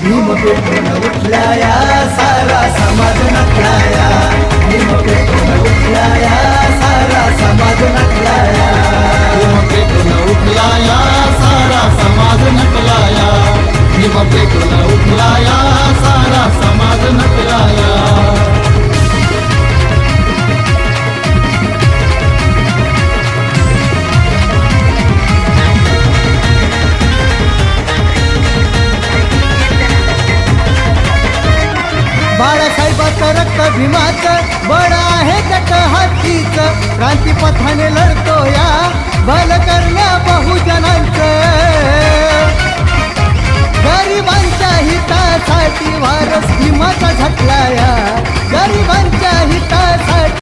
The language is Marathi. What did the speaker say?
भीम पेटून उठलाया सारा समाज नटलाया, भीम पेटून उठलाया सारा समाज नटलाया, भीम पेटून उठलाया सारा समाज नटलाया, भीम पेटून उठलाया सारा समाज नटलाया. बाळासाहेबाचं रक्त भीमाचं बळ आहे गट हातीचं, क्रांतीपथाने लढतो या भल करण्या बहुजनांचं, गरिबांच्या हितासाठी वारस भीमाचा झटलाया, गरिबांच्या हितासाठी